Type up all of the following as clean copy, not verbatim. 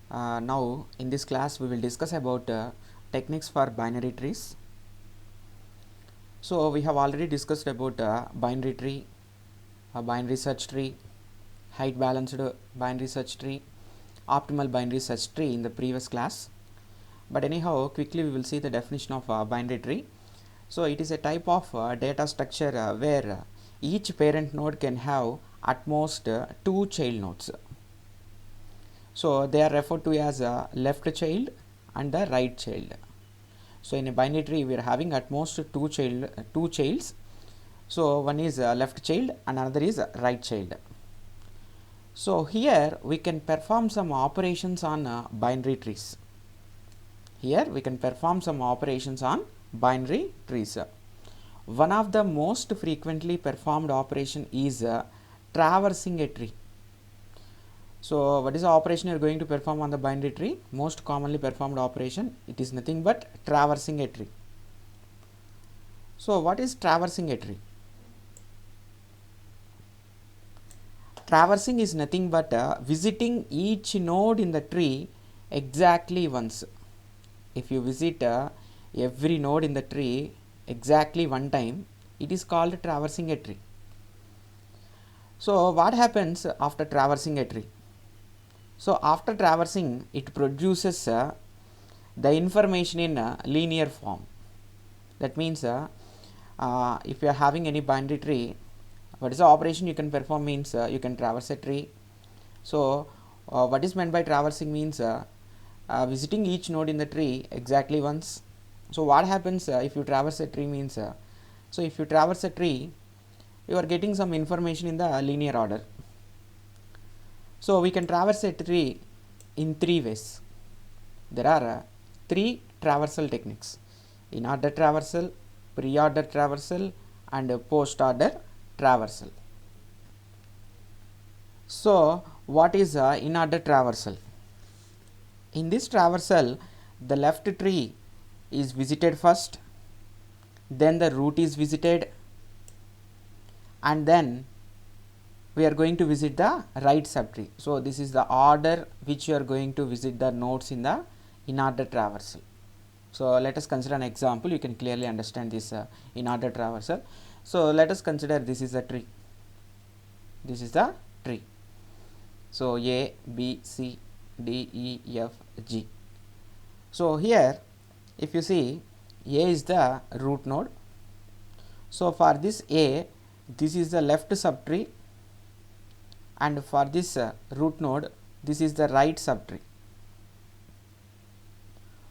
Now in this class we will discuss about techniques for binary trees. So we have already discussed about binary tree, binary search tree, height balanced binary search tree, optimal binary search tree in the previous class. But anyhow, quickly we will see the definition of binary tree. So it is a type of data structure where each parent node can have at most two child nodes. So they are referred to as a left child and the right child. So in a binary tree we are having at most two childs. So one is left child and another is right child. So here we can perform some operations on binary trees. Here we can perform some operations on binary trees. One of the most frequently performed operation is traversing a tree. So what is the operation you are going to perform on the binary tree? Most commonly performed operation, it is nothing but traversing a tree. So what is traversing a tree? Traversing is nothing but visiting each node in the tree exactly once. If you visit every node in the tree exactly one time, it is called traversing a tree. So what happens after traversing a tree? So after traversing, it produces the information in linear form. That means if you are having any binary tree, what is the operation you can perform means you can traverse a tree. So what is meant by traversing means visiting each node in the tree exactly once. So what happens if you traverse a tree means so if you traverse a tree, you are getting some information in the linear order. So we can traverse a tree in three ways. There are three traversal techniques: in-order traversal, pre-order traversal and post-order traversal. So what is in-order traversal? In this traversal, the left tree is visited first, then the root is visited, and then we are going to visit the right subtree. So this is the order which you are going to visit the nodes in the in-order traversal. So let us consider an example. You can clearly understand this in-order traversal. So let us consider this is a tree. This is the tree. So A, B, C, D, E, F, G. So here if you see, A is the root node. So for this A, this is the left subtree, and for this root node, this is the right subtree.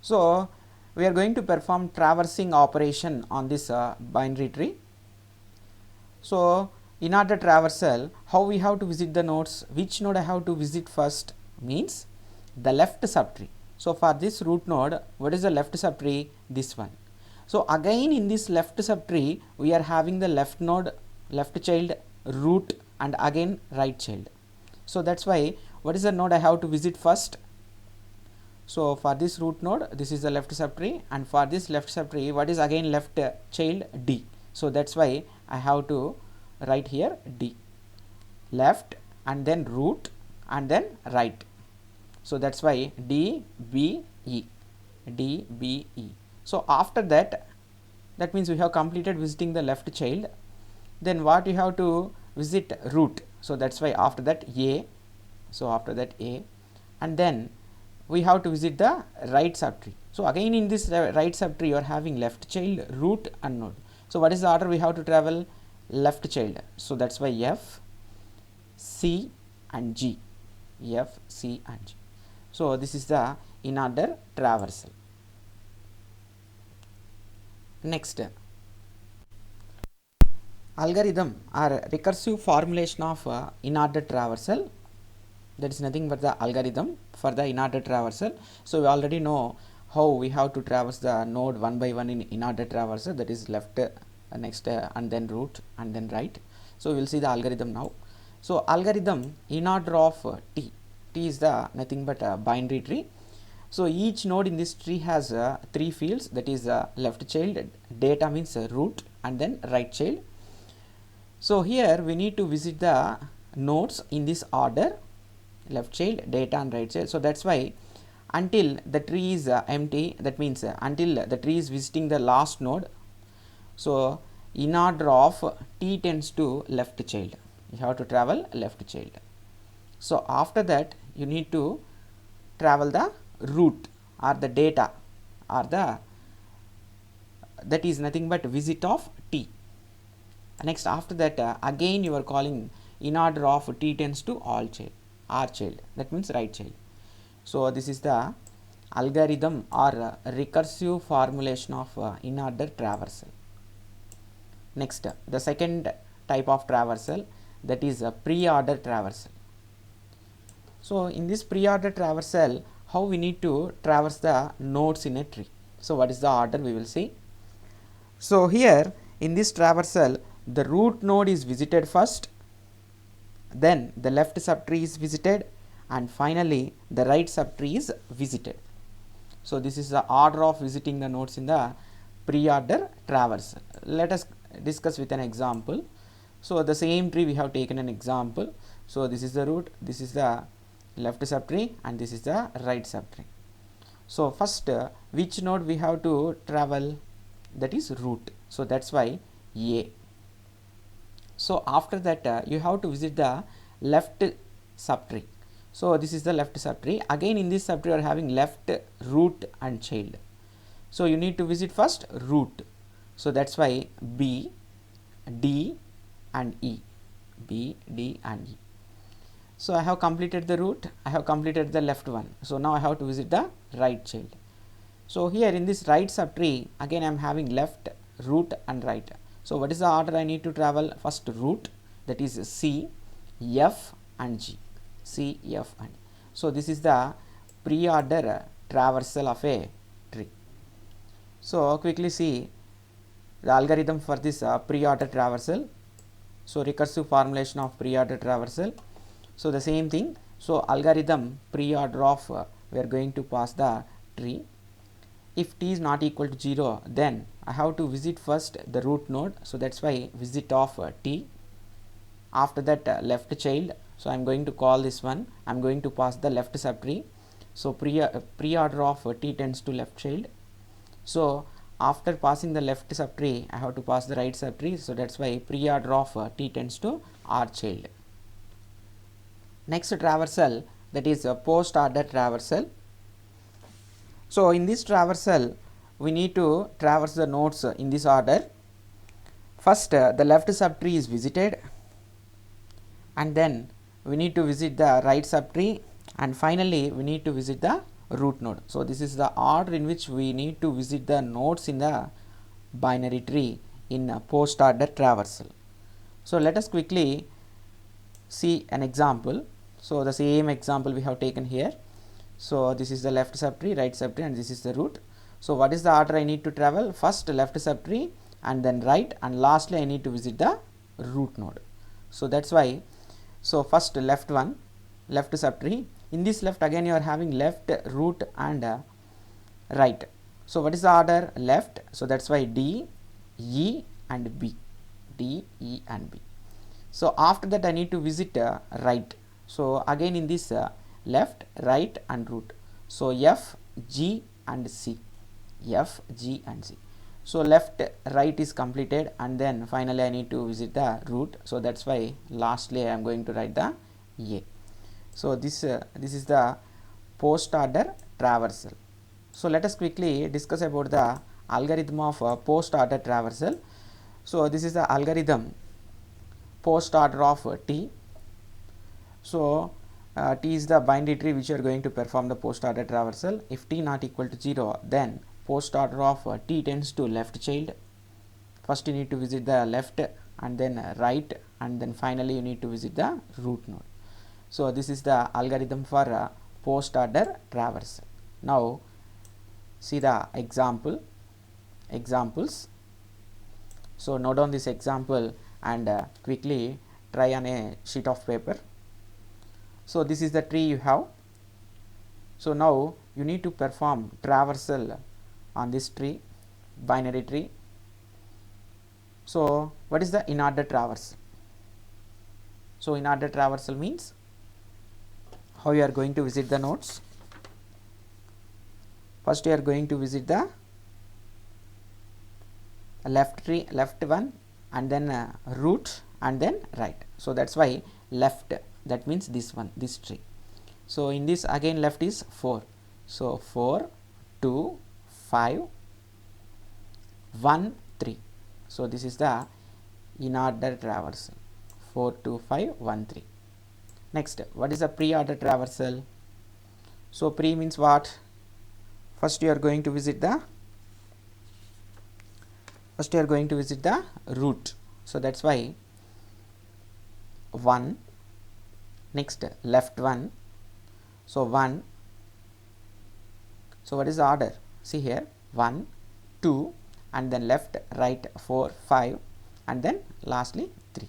So we are going to perform traversing operation on this binary tree. So in-order traversal, how we have to visit the nodes? Which node I have to visit first means the left subtree. So for this root node, what is the left subtree? This one. So again in this left subtree, we are having the left node, left child, root, and again right child. So that's why what is the node I have to visit first? So for this root node, this is the left subtree, and for this left subtree, what is again left child? D. So that's why I have to write here D, left and then root and then right. So that's why D, B, E, D, B, E. So after that, that means we have completed visiting the left child. Then what you have to visit? Root. So that's why after that A. So after that A, and then we have to visit the right subtree. So again in this right subtree you are having left child, root and node. So what is the order we have to travel? Left child. So that's why F, C and G. F, C and G. So this is the in-order traversal. Next, algorithm or recursive formulation of in-order traversal. That is nothing but the algorithm for the in-order traversal. So we already know how we have to traverse the node one by one in in-order traversal, that is left, next and then root and then right. So we will see the algorithm now. So algorithm in order of T. T is the nothing but a binary tree. So each node in this tree has three fields, that is left child, data means root, and then right child. So here we need to visit the nodes in this order: left child, data and right child. So that's why until the tree is empty, that means until the tree is visiting the last node. So in order of t tends to left child, you have to travel left child. So after that you need to travel the route or the data or the, that is nothing but visit of t. Next after that again you are calling in order of t tends to all child, r child, that means right child. So this is the algorithm or recursive formulation of in order traversal. Next the second type of traversal, that is a pre-order traversal. So in this pre-order traversal, how we need to traverse the nodes in a tree. So what is the order we will see. So here in this traversal, the root node is visited first, then the left subtree is visited, and finally the right subtree is visited. So this is the order of visiting the nodes in the pre-order traversal. Let us discuss with an example. So the same tree we have taken an example. So this is the root, this is the left subtree, and this is the right subtree. So first which node we have to travel, that is root. So that's why A. So after that you have to visit the left subtree. So this is the left subtree. Again in this subtree you are having left, root and child. So you need to visit first root. So that's why B, D and E. B, D and E. So I have completed the root, I have completed the left one. So now I have to visit the right child. So here in this right subtree again I am having left, root and right. So what is the order I need to travel? First root, that is C, F and G. C, F and G. So this is the pre-order traversal of a tree. So quickly see the algorithm for this pre-order traversal. So recursive formulation of pre-order traversal. So the same thing. So algorithm pre-order of we are going to pass the tree. If t is not equal to 0, then I have to visit first the root node. So that's why visit of t. After that left child. So I am going to call this one. I am going to pass the left subtree. So pre-order of t tends to left child. So after passing the left subtree, I have to pass the right subtree. So that's why pre-order of t tends to r child. Next traversal, that is a post-order traversal. So in this traversal, we need to traverse the nodes in this order. First the left subtree is visited, and then we need to visit the right subtree, and finally we need to visit the root node. So this is the order in which we need to visit the nodes in the binary tree in a post order traversal. So let us quickly see an example. So the same example we have taken here. So this is the left subtree, right subtree, and this is the root. So what is the order I need to travel? First left subtree, and then right, and lastly I need to visit the root node. So that's why, so first left one, left subtree. In this left again you are having left, root and right. So what is the order? Left. So that's why D, E and B. D, E and B. So after that I need to visit right. So again in this left, right and root. So F, G and C. F, G and C. So left, right is completed, and then finally I need to visit the root. So that's why lastly I am going to write the A. So this is the post order traversal. So let us quickly discuss about the algorithm of post order traversal. So this is the algorithm post order of T. So T is the binary tree which you are going to perform the post order traversal. If T not equal to 0, then post order of T tends to left child. First you need to visit the left, and then right, and then finally you need to visit the root node. So this is the algorithm for post order traversal. Now see the examples. So note down this example and quickly try on a sheet of paper. So this is the tree you have. So now you need to perform traversal on this tree, binary tree. So what is the in order traversal? So in order traversal means how you are going to visit the nodes. First you are going to visit the left tree, left one, and then root, and then right. So that's why left, that means this one, this tree. So in this again left is 4. So 4, 2, 5, 1, 3. So this is the in order traversal, 4, 2, 5, 1, 3. Next, what is a pre-order traversal? So pre means what? First you are going to visit the root. So that's why 1, next left 1. So 1. So what is the order? See here, 1, 2, and then left, right, 4, 5, and then lastly 3.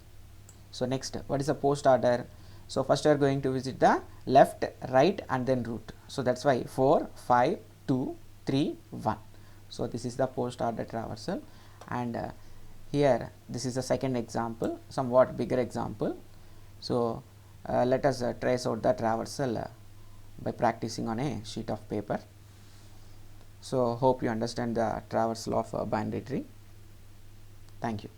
So next, what is the post order? So first you are going to visit the left, right, and then root. So that's why 4, 5, 2, 3, 1. So this is the post order traversal, and here this is the second example, somewhat bigger example. So let us trace out the traversal by practicing on a sheet of paper. So hope you understand the traversal of a binary tree. Thank you.